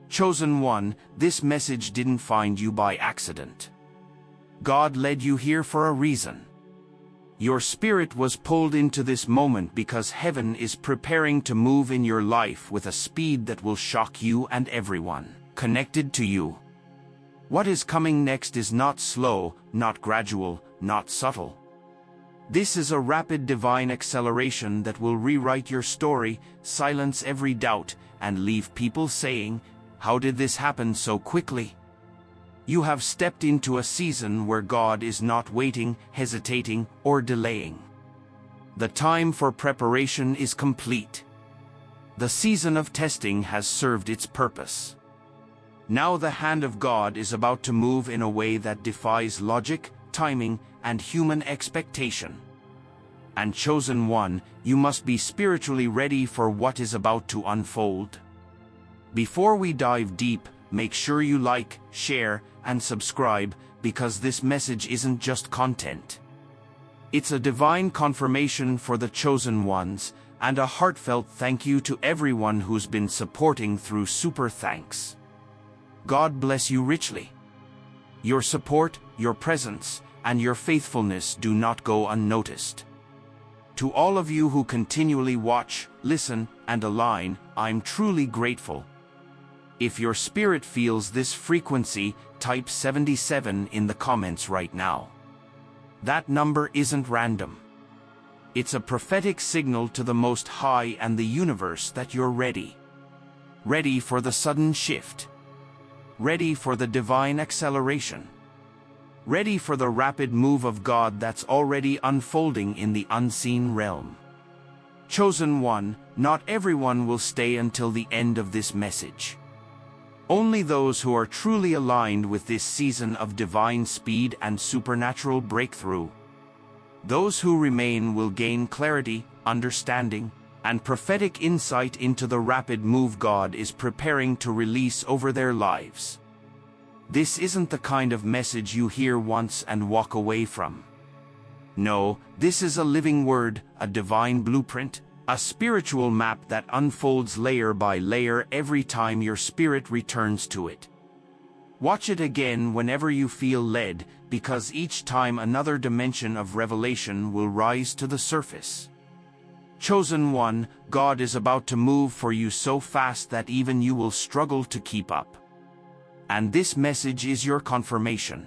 Chosen one, this message didn't find you by accident. God led you here for a reason. Your spirit was pulled into this moment because heaven is preparing to move in your life with a speed that will shock you and everyone connected to you. What is coming next is not slow, not gradual, not subtle. This is a rapid divine acceleration that will rewrite your story, silence every doubt, and leave people saying, "How did this happen so quickly?" You have stepped into a season where God is not waiting, hesitating, or delaying. The time for preparation is complete. The season of testing has served its purpose. Now the hand of God is about to move in a way that defies logic, timing, and human expectation. And chosen one, you must be spiritually ready for what is about to unfold. Before we dive deep, make sure you like, share, and subscribe, because this message isn't just content. It's a divine confirmation for the chosen ones, and a heartfelt thank you to everyone who's been supporting through super thanks. God bless you richly. Your support, your presence, and your faithfulness do not go unnoticed. To all of you who continually watch, listen, and align, I'm truly grateful. If your spirit feels this frequency, type 77 in the comments right now. That number isn't random. It's a prophetic signal to the Most High and the universe that you're ready. Ready for the sudden shift. Ready for the divine acceleration. Ready for the rapid move of God that's already unfolding in the unseen realm. Chosen one, not everyone will stay until the end of this message. Only those who are truly aligned with this season of divine speed and supernatural breakthrough. Those who remain will gain clarity, understanding, and prophetic insight into the rapid move God is preparing to release over their lives. This isn't the kind of message you hear once and walk away from. No, this is a living word, a divine blueprint, a spiritual map that unfolds layer by layer every time your spirit returns to it. Watch it again whenever you feel led, because each time another dimension of revelation will rise to the surface. Chosen one, God is about to move for you so fast that even you will struggle to keep up. And this message is your confirmation.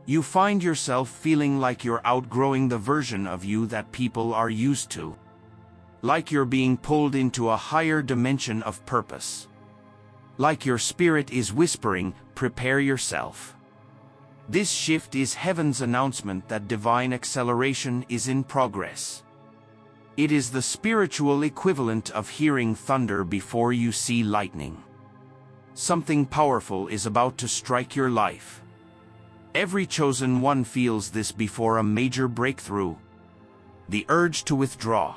You find yourself feeling like you're outgrowing the version of you that people are used to. Like you're being pulled into a higher dimension of purpose. Like your spirit is whispering, "Prepare yourself." This shift is heaven's announcement that divine acceleration is in progress. It is the spiritual equivalent of hearing thunder before you see lightning. Something powerful is about to strike your life. Every chosen one feels this before a major breakthrough. The urge to withdraw.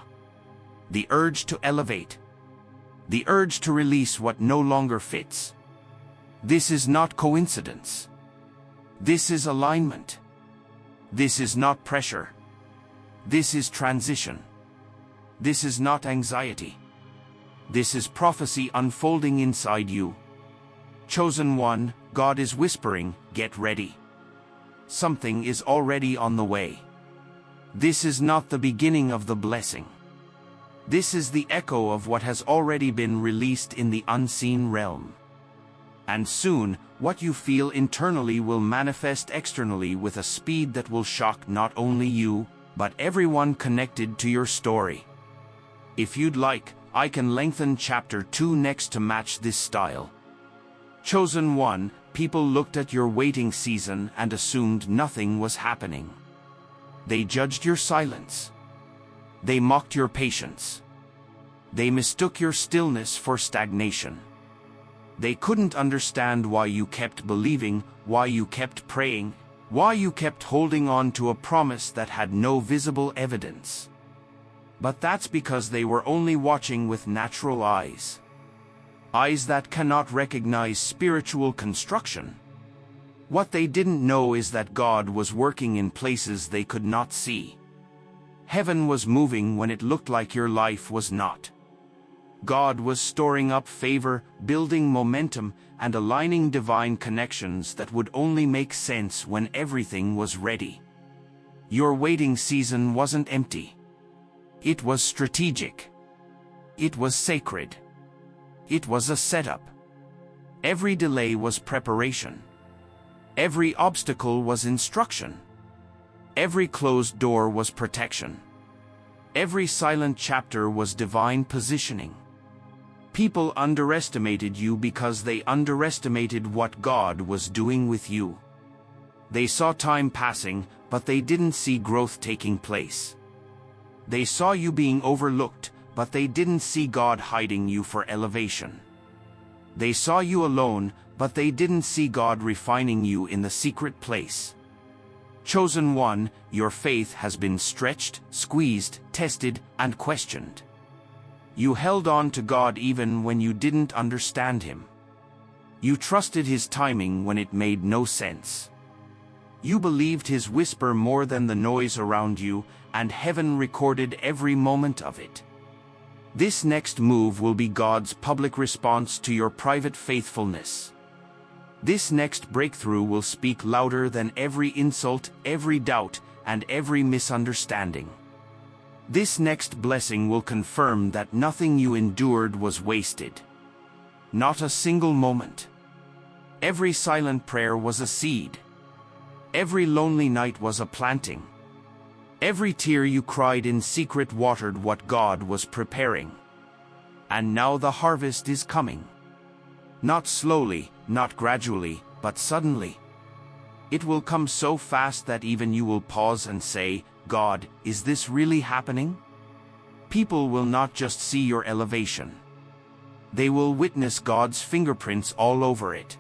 The urge to elevate. The urge to release what no longer fits. This is not coincidence. This is alignment. This is not pressure. This is transition. This is not anxiety. This is prophecy unfolding inside you. Chosen one, God is whispering, "Get ready." Something is already on the way. This is not the beginning of the blessing. This is the echo of what has already been released in the unseen realm. And soon, what you feel internally will manifest externally with a speed that will shock not only you, but everyone connected to your story. If you'd like, I can lengthen chapter 2 next to match this style. Chosen one, people looked at your waiting season and assumed nothing was happening. They judged your silence. They mocked your patience. They mistook your stillness for stagnation. They couldn't understand why you kept believing, why you kept praying, why you kept holding on to a promise that had no visible evidence. But that's because they were only watching with natural eyes. Eyes that cannot recognize spiritual construction. What they didn't know is that God was working in places they could not see. Heaven was moving when it looked like your life was not. God was storing up favor, building momentum, and aligning divine connections that would only make sense when everything was ready. Your waiting season wasn't empty. It was strategic. It was sacred. It was a setup. Every delay was preparation. Every obstacle was instruction. Every closed door was protection. Every silent chapter was divine positioning. People underestimated you because they underestimated what God was doing with you. They saw time passing, but they didn't see growth taking place. They saw you being overlooked, but they didn't see God hiding you for elevation. They saw you alone, but they didn't see God refining you in the secret place. Chosen one, your faith has been stretched, squeezed, tested, and questioned. You held on to God even when you didn't understand Him. You trusted His timing when it made no sense. You believed His whisper more than the noise around you, and heaven recorded every moment of it. This next move will be God's public response to your private faithfulness. This next breakthrough will speak louder than every insult, every doubt, and every misunderstanding. This next blessing will confirm that nothing you endured was wasted. Not a single moment. Every silent prayer was a seed. Every lonely night was a planting. Every tear you cried in secret watered what God was preparing. And now the harvest is coming. Not slowly, not gradually, but suddenly. It will come so fast that even you will pause and say, God, is this really happening? People will not just see your elevation. They will witness God's fingerprints all over it.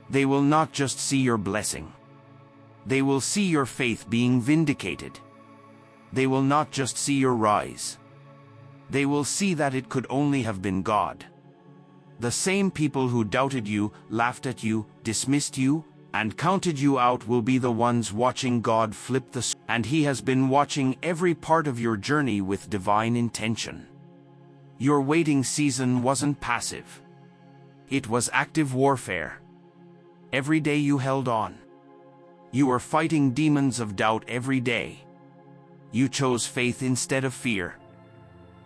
They will not just see your blessing. They will see your faith being vindicated. They will not just see your rise. They will see that it could only have been God. The same people who doubted you, laughed at you, dismissed you, and counted you out will be the ones watching God flip the switch. And He has been watching every part of your journey with divine intention. Your waiting season wasn't passive. It was active warfare. Every day you held on. You were fighting demons of doubt every day. You chose faith instead of fear.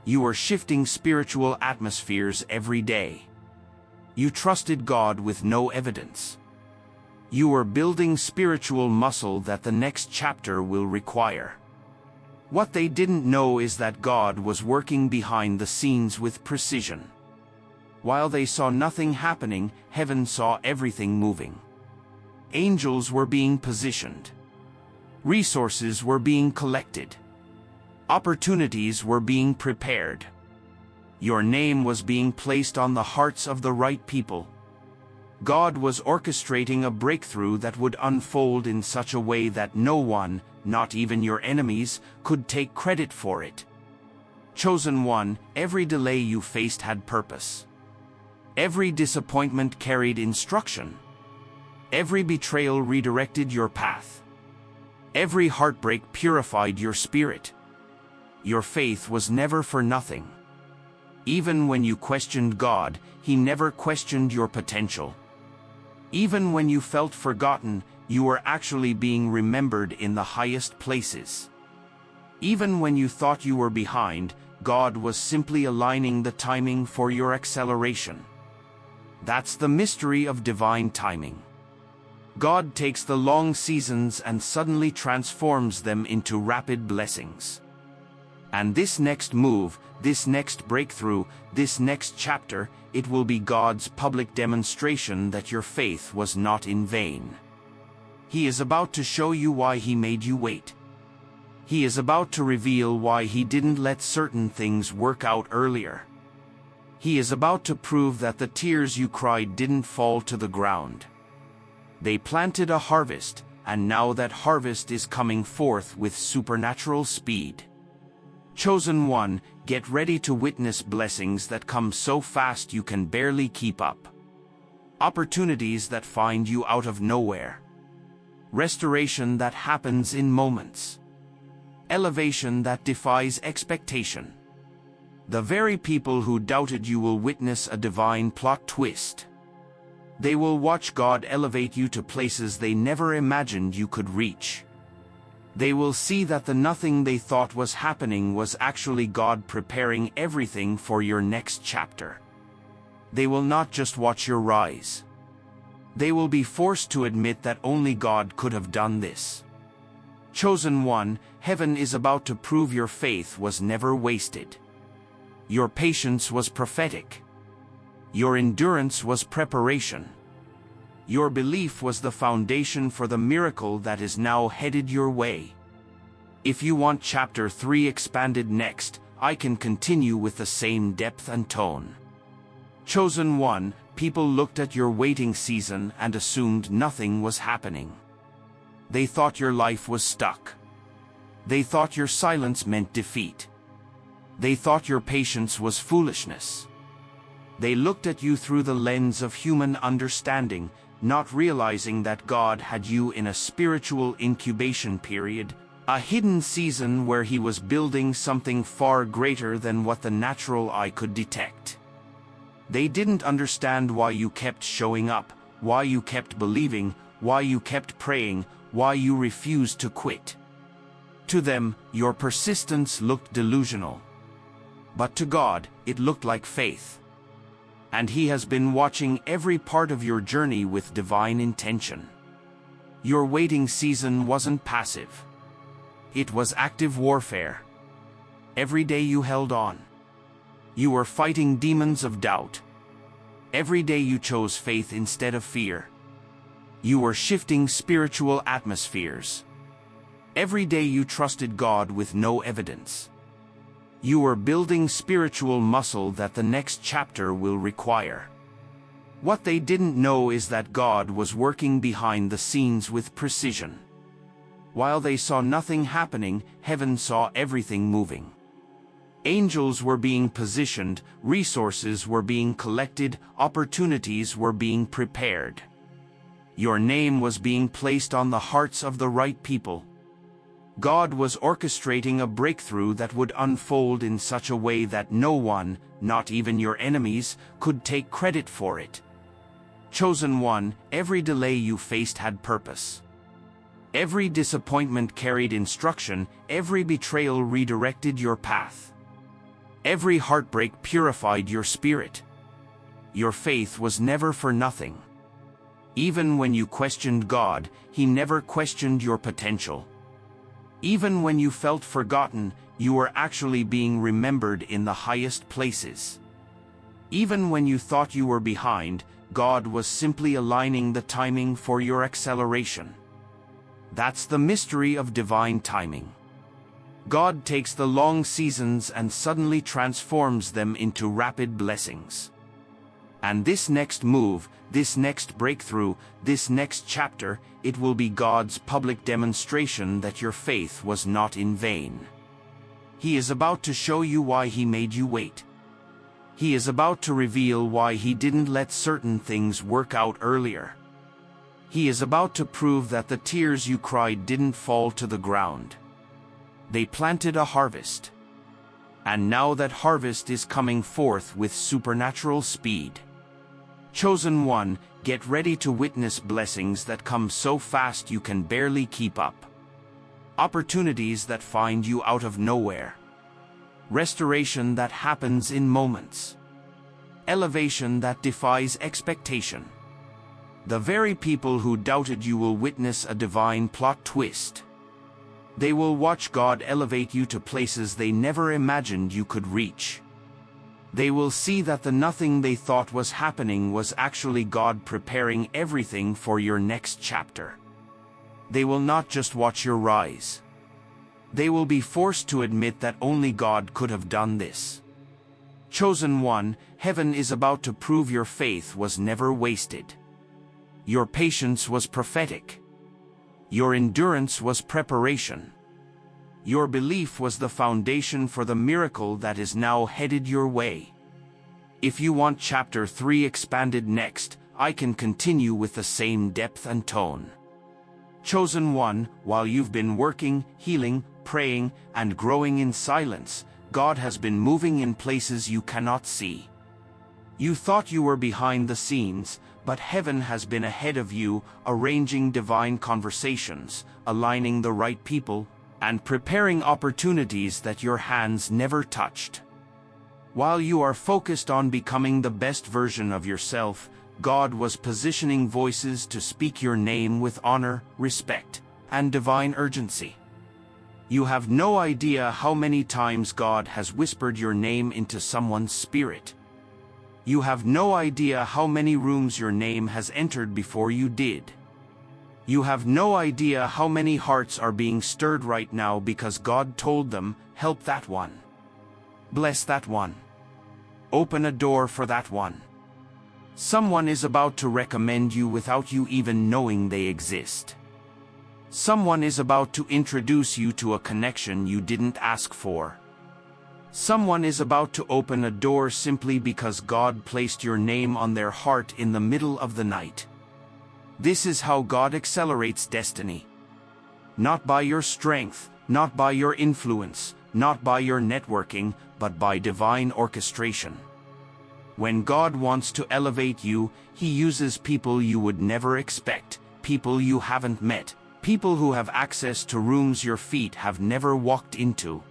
You were shifting spiritual atmospheres every day. You trusted God with no evidence. You were building spiritual muscle that the next chapter will require. What they didn't know is that God was working behind the scenes with precision. While they saw nothing happening, heaven saw everything moving. Angels were being positioned. Resources were being collected. Opportunities were being prepared. Your name was being placed on the hearts of the right people. God was orchestrating a breakthrough that would unfold in such a way that no one, not even your enemies, could take credit for it. Chosen one, every delay you faced had purpose. Every disappointment carried instruction. Every betrayal redirected your path. Every heartbreak purified your spirit. Your faith was never for nothing. Even when you questioned God, He never questioned your potential. Even when you felt forgotten, you were actually being remembered in the highest places. Even when you thought you were behind, God was simply aligning the timing for your acceleration. That's the mystery of divine timing. God takes the long seasons and suddenly transforms them into rapid blessings. And this next move, this next breakthrough, this next chapter, it will be God's public demonstration that your faith was not in vain. He is about to show you why He made you wait. He is about to reveal why He didn't let certain things work out earlier. He is about to prove that the tears you cried didn't fall to the ground. They planted a harvest, and now that harvest is coming forth with supernatural speed. Chosen one, get ready to witness blessings that come so fast you can barely keep up. Opportunities that find you out of nowhere. Restoration that happens in moments. Elevation that defies expectation. The very people who doubted you will witness a divine plot twist. They will watch God elevate you to places they never imagined you could reach. They will see that the nothing they thought was happening was actually God preparing everything for your next chapter. They will not just watch your rise. They will be forced to admit that only God could have done this. Chosen one, heaven is about to prove your faith was never wasted. Your patience was prophetic. Your endurance was preparation. Your belief was the foundation for the miracle that is now headed your way. If you want chapter 3 expanded next, I can continue with the same depth and tone. Chosen one, people looked at your waiting season and assumed nothing was happening. They thought your life was stuck. They thought your silence meant defeat. They thought your patience was foolishness. They looked at you through the lens of human understanding, not realizing that God had you in a spiritual incubation period, a hidden season where He was building something far greater than what the natural eye could detect. They didn't understand why you kept showing up, why you kept believing, why you kept praying, why you refused to quit. To them, your persistence looked delusional. But to God, it looked like faith. And He has been watching every part of your journey with divine intention. Your waiting season wasn't passive. It was active warfare. Every day you held on. You were fighting demons of doubt. Every day you chose faith instead of fear. You were shifting spiritual atmospheres. Every day you trusted God with no evidence. You are building spiritual muscle that the next chapter will require. What they didn't know is that God was working behind the scenes with precision. While they saw nothing happening, heaven saw everything moving. Angels were being positioned, resources were being collected, opportunities were being prepared. Your name was being placed on the hearts of the right people. God was orchestrating a breakthrough that would unfold in such a way that no one, not even your enemies, could take credit for it. Chosen one, every delay you faced had purpose. Every disappointment carried instruction, every betrayal redirected your path. Every heartbreak purified your spirit. Your faith was never for nothing. Even when you questioned God, He never questioned your potential. Even when you felt forgotten, you were actually being remembered in the highest places. Even when you thought you were behind, God was simply aligning the timing for your acceleration. That's the mystery of divine timing. God takes the long seasons and suddenly transforms them into rapid blessings. And this next move, this next breakthrough, this next chapter, it will be God's public demonstration that your faith was not in vain. He is about to show you why He made you wait. He is about to reveal why He didn't let certain things work out earlier. He is about to prove that the tears you cried didn't fall to the ground. They planted a harvest. And now that harvest is coming forth with supernatural speed. Chosen one, get ready to witness blessings that come so fast you can barely keep up. Opportunities that find you out of nowhere. Restoration that happens in moments. Elevation that defies expectation. The very people who doubted you will witness a divine plot twist. They will watch God elevate you to places they never imagined you could reach. They will see that the nothing they thought was happening was actually God preparing everything for your next chapter. They will not just watch your rise. They will be forced to admit that only God could have done this. Chosen one, heaven is about to prove your faith was never wasted. Your patience was prophetic. Your endurance was preparation. Your belief was the foundation for the miracle that is now headed your way. If you want chapter 3 expanded next, I can continue with the same depth and tone. Chosen one, while you've been working, healing, praying, and growing in silence, God has been moving in places you cannot see. You thought you were behind the scenes, but heaven has been ahead of you, arranging divine conversations, aligning the right people, and preparing opportunities that your hands never touched. While you are focused on becoming the best version of yourself, God was positioning voices to speak your name with honor, respect, and divine urgency. You have no idea how many times God has whispered your name into someone's spirit. You have no idea how many rooms your name has entered before you did. You have no idea how many hearts are being stirred right now because God told them, help that one. Bless that one. Open a door for that one. Someone is about to recommend you without you even knowing they exist. Someone is about to introduce you to a connection you didn't ask for. Someone is about to open a door simply because God placed your name on their heart in the middle of the night. This is how God accelerates destiny. Not by your strength, not by your influence, not by your networking, but by divine orchestration. When God wants to elevate you, He uses people you would never expect, people you haven't met, people who have access to rooms your feet have never walked into.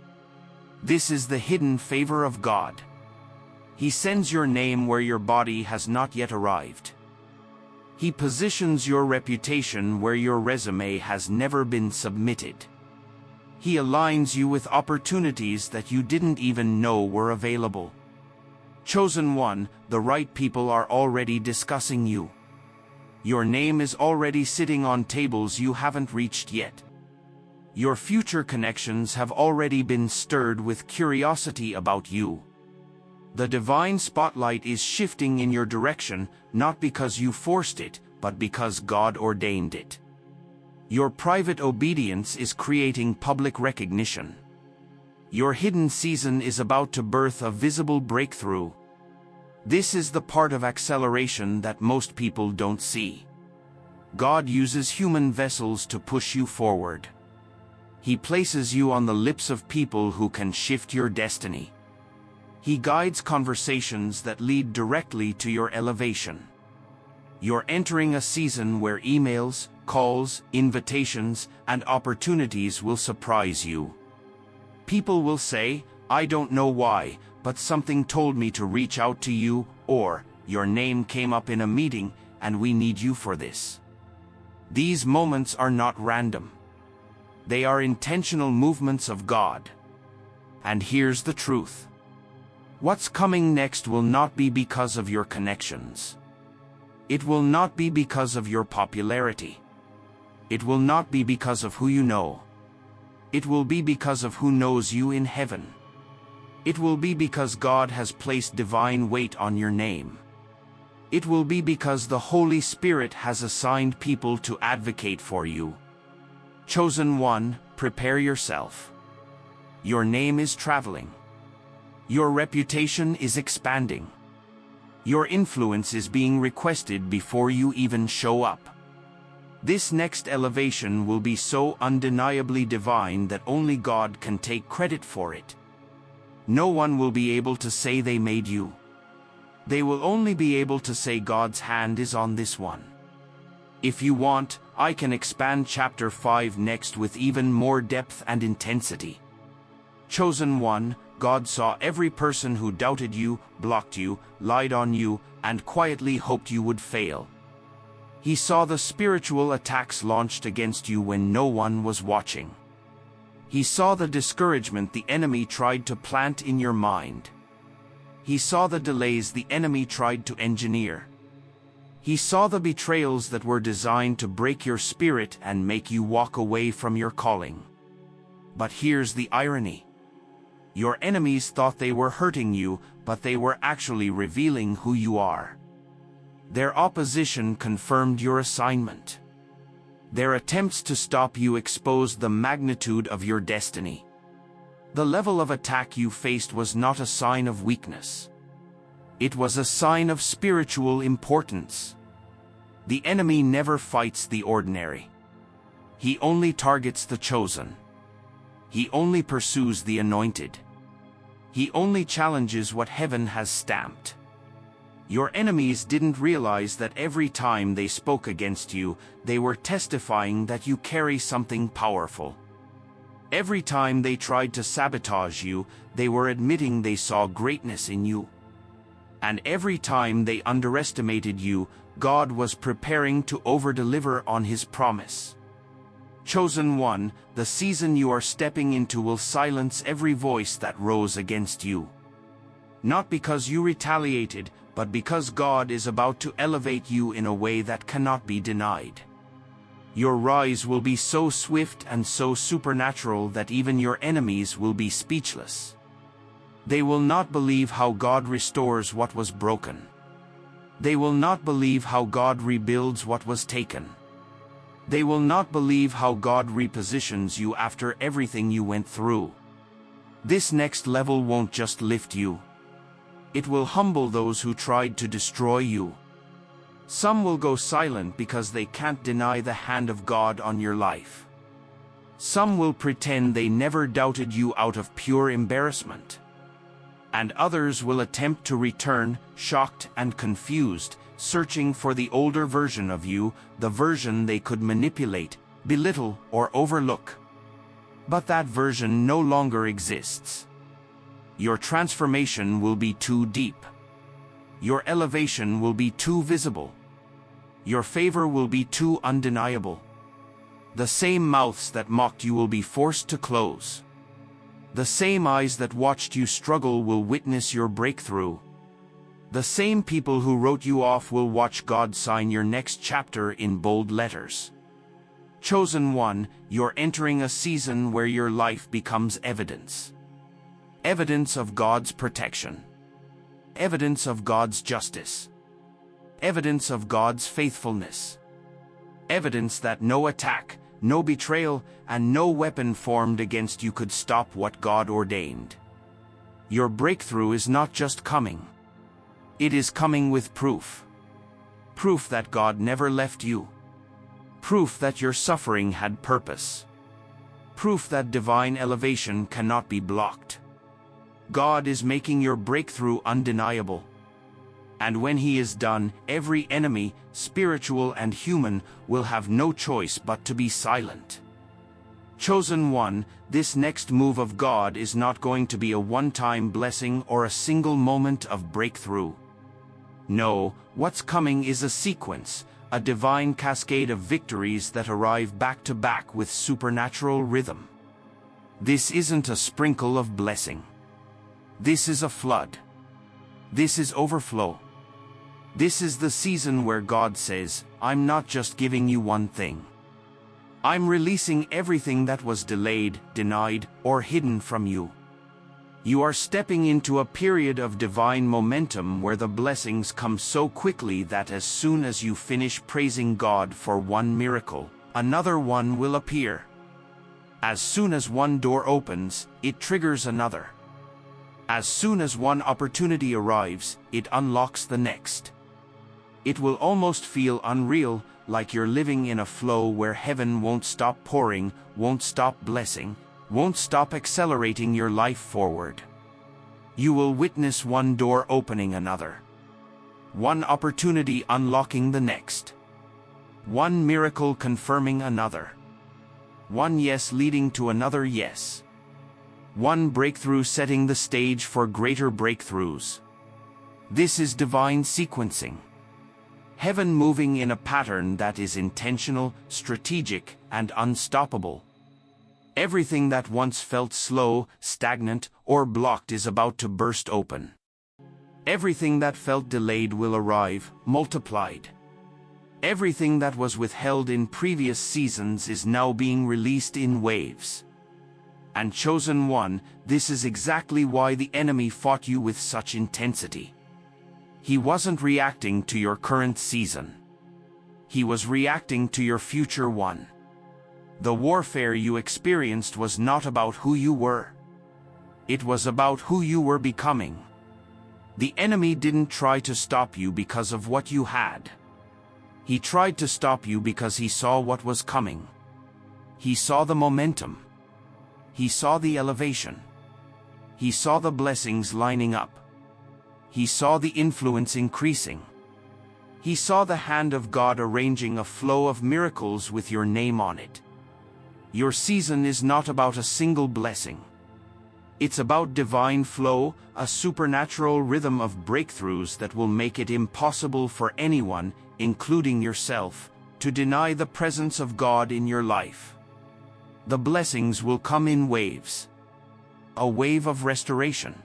This is the hidden favor of God. He sends your name where your body has not yet arrived. He positions your reputation where your resume has never been submitted. He aligns you with opportunities that you didn't even know were available. Chosen one, the right people are already discussing you. Your name is already sitting on tables you haven't reached yet. Your future connections have already been stirred with curiosity about you. The divine spotlight is shifting in your direction, not because you forced it, but because God ordained it. Your private obedience is creating public recognition. Your hidden season is about to birth a visible breakthrough. This is the part of acceleration that most people don't see. God uses human vessels to push you forward. He places you on the lips of people who can shift your destiny. He guides conversations that lead directly to your elevation. You're entering a season where emails, calls, invitations, and opportunities will surprise you. People will say, I don't know why, but something told me to reach out to you, or, your name came up in a meeting, and we need you for this. These moments are not random. They are intentional movements of God. And here's the truth. What's coming next will not be because of your connections. It will not be because of your popularity. It will not be because of who you know. It will be because of who knows you in heaven. It will be because God has placed divine weight on your name. It will be because the Holy Spirit has assigned people to advocate for you. Chosen one, prepare yourself. Your name is traveling. Your reputation is expanding. Your influence is being requested before you even show up. This next elevation will be so undeniably divine that only God can take credit for it. No one will be able to say they made you. They will only be able to say God's hand is on this one. If you want, I can expand chapter 5 next with even more depth and intensity. Chosen one, God saw every person who doubted you, blocked you, lied on you, and quietly hoped you would fail. He saw the spiritual attacks launched against you when no one was watching. He saw the discouragement the enemy tried to plant in your mind. He saw the delays the enemy tried to engineer. He saw the betrayals that were designed to break your spirit and make you walk away from your calling. But here's the irony. Your enemies thought they were hurting you, but they were actually revealing who you are. Their opposition confirmed your assignment. Their attempts to stop you exposed the magnitude of your destiny. The level of attack you faced was not a sign of weakness. It was a sign of spiritual importance. The enemy never fights the ordinary. He only targets the chosen. He only pursues the anointed. He only challenges what heaven has stamped. Your enemies didn't realize that every time they spoke against you, they were testifying that you carry something powerful. Every time they tried to sabotage you, they were admitting they saw greatness in you. And every time they underestimated you, God was preparing to over-deliver on His promise. Chosen one, the season you are stepping into will silence every voice that rose against you. Not because you retaliated, but because God is about to elevate you in a way that cannot be denied. Your rise will be so swift and so supernatural that even your enemies will be speechless. They will not believe how God restores what was broken. They will not believe how God rebuilds what was taken. They will not believe how God repositions you after everything you went through. This next level won't just lift you. It will humble those who tried to destroy you. Some will go silent because they can't deny the hand of God on your life. Some will pretend they never doubted you out of pure embarrassment. And others will attempt to return, shocked and confused, searching for the older version of you, the version they could manipulate, belittle, or overlook. But that version no longer exists. Your transformation will be too deep. Your elevation will be too visible. Your favor will be too undeniable. The same mouths that mocked you will be forced to close. The same eyes that watched you struggle will witness your breakthrough. The same people who wrote you off will watch God sign your next chapter in bold letters. Chosen one, you're entering a season where your life becomes evidence. Evidence of God's protection. Evidence of God's justice. Evidence of God's faithfulness. Evidence that no attack, no betrayal, and no weapon formed against you could stop what God ordained. Your breakthrough is not just coming. It is coming with proof. Proof that God never left you. Proof that your suffering had purpose. Proof that divine elevation cannot be blocked. God is making your breakthrough undeniable. And when He is done, every enemy, spiritual and human, will have no choice but to be silent. Chosen one, this next move of God is not going to be a one-time blessing or a single moment of breakthrough. No, what's coming is a sequence, a divine cascade of victories that arrive back to back with supernatural rhythm. This isn't a sprinkle of blessing. This is a flood. This is overflow. This is the season where God says, I'm not just giving you one thing. I'm releasing everything that was delayed, denied, or hidden from you. You are stepping into a period of divine momentum where the blessings come so quickly that as soon as you finish praising God for one miracle, another one will appear. As soon as one door opens, it triggers another. As soon as one opportunity arrives, it unlocks the next. It will almost feel unreal, like you're living in a flow where heaven won't stop pouring, won't stop blessing, won't stop accelerating your life forward. You will witness one door opening another. One opportunity unlocking the next. One miracle confirming another. One yes leading to another yes. One breakthrough setting the stage for greater breakthroughs. This is divine sequencing. Heaven moving in a pattern that is intentional, strategic, and unstoppable. Everything that once felt slow, stagnant, or blocked is about to burst open. Everything that felt delayed will arrive, multiplied. Everything that was withheld in previous seasons is now being released in waves. And chosen one, this is exactly why the enemy fought you with such intensity. He wasn't reacting to your current season. He was reacting to your future one. The warfare you experienced was not about who you were. It was about who you were becoming. The enemy didn't try to stop you because of what you had. He tried to stop you because he saw what was coming. He saw the momentum. He saw the elevation. he saw the blessings lining up. He saw the influence increasing. He saw the hand of God arranging a flow of miracles with your name on it. Your season is not about a single blessing. It's about divine flow, a supernatural rhythm of breakthroughs that will make it impossible for anyone, including yourself, to deny the presence of God in your life. The blessings will come in waves. A wave of restoration.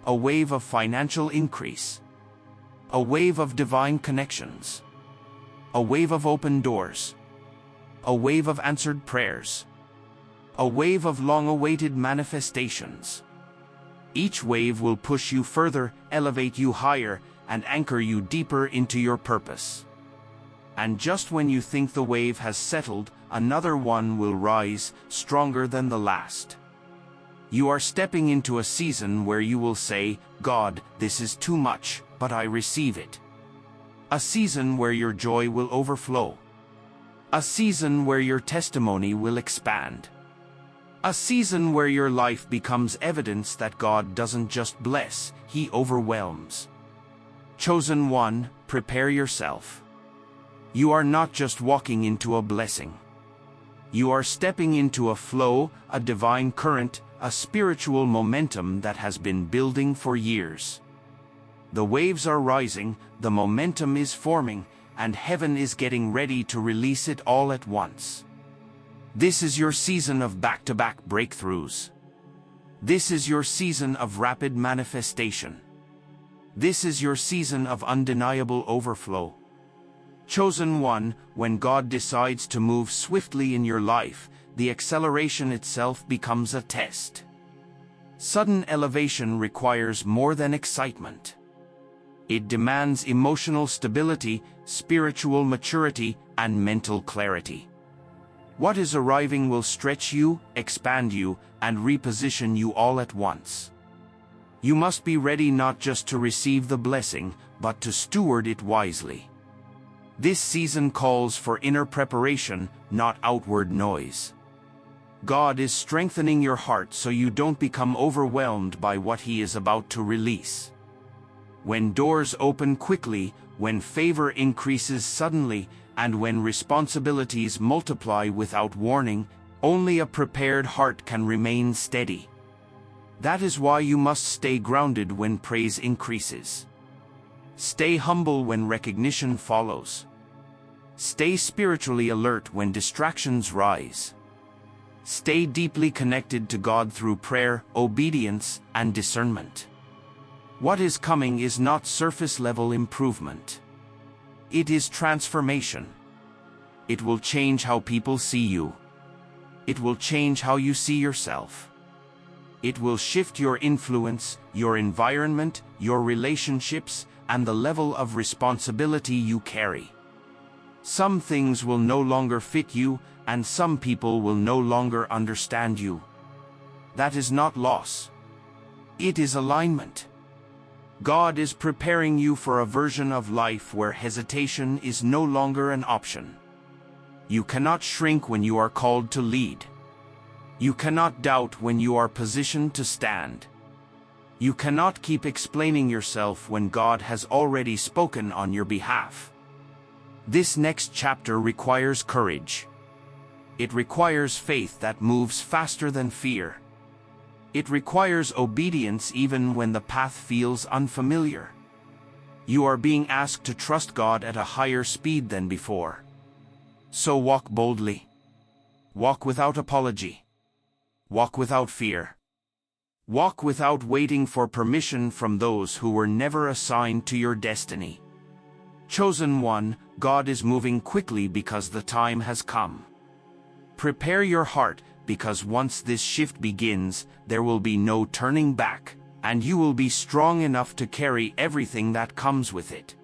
A wave of financial increase. A wave of divine connections. A wave of open doors. A wave of answered prayers. A wave of long-awaited manifestations. Each wave will push you further, elevate you higher, and anchor you deeper into your purpose. And just when you think the wave has settled, another one will rise, stronger than the last. You are stepping into a season where you will say, "God, this is too much, but I receive it." A season where your joy will overflow. A season where your testimony will expand. A season where your life becomes evidence that God doesn't just bless, He overwhelms. Chosen one, prepare yourself. You are not just walking into a blessing. You are stepping into a flow, a divine current, a spiritual momentum that has been building for years. The waves are rising, the momentum is forming, and heaven is getting ready to release it all at once. This is your season of back-to-back breakthroughs. This is your season of rapid manifestation. This is your season of undeniable overflow. Chosen one, when God decides to move swiftly in your life, the acceleration itself becomes a test. Sudden elevation requires more than excitement. It demands emotional stability, spiritual maturity, and mental clarity. What is arriving will stretch you, expand you, and reposition you all at once. You must be ready not just to receive the blessing, but to steward it wisely. This season calls for inner preparation, not outward noise. God is strengthening your heart so you don't become overwhelmed by what He is about to release. When doors open quickly, when favor increases suddenly, and when responsibilities multiply without warning, only a prepared heart can remain steady. That is why you must stay grounded when praise increases. Stay humble when recognition follows. Stay spiritually alert when distractions rise. Stay deeply connected to God through prayer, obedience, and discernment. What is coming is not surface-level improvement. It is transformation. It will change how people see you. It will change how you see yourself. It will shift your influence, your environment, your relationships, and the level of responsibility you carry. Some things will no longer fit you, and some people will no longer understand you. That is not loss. It is alignment. God is preparing you for a version of life where hesitation is no longer an option. You cannot shrink when you are called to lead. You cannot doubt when you are positioned to stand. You cannot keep explaining yourself when God has already spoken on your behalf. This next chapter requires courage. It requires faith that moves faster than fear. It requires obedience even when the path feels unfamiliar. You are being asked to trust God at a higher speed than before. So walk boldly. Walk without apology. Walk without fear. Walk without waiting for permission from those who were never assigned to your destiny. Chosen one, God is moving quickly because the time has come. Prepare your heart, because once this shift begins, there will be no turning back, and you will be strong enough to carry everything that comes with it.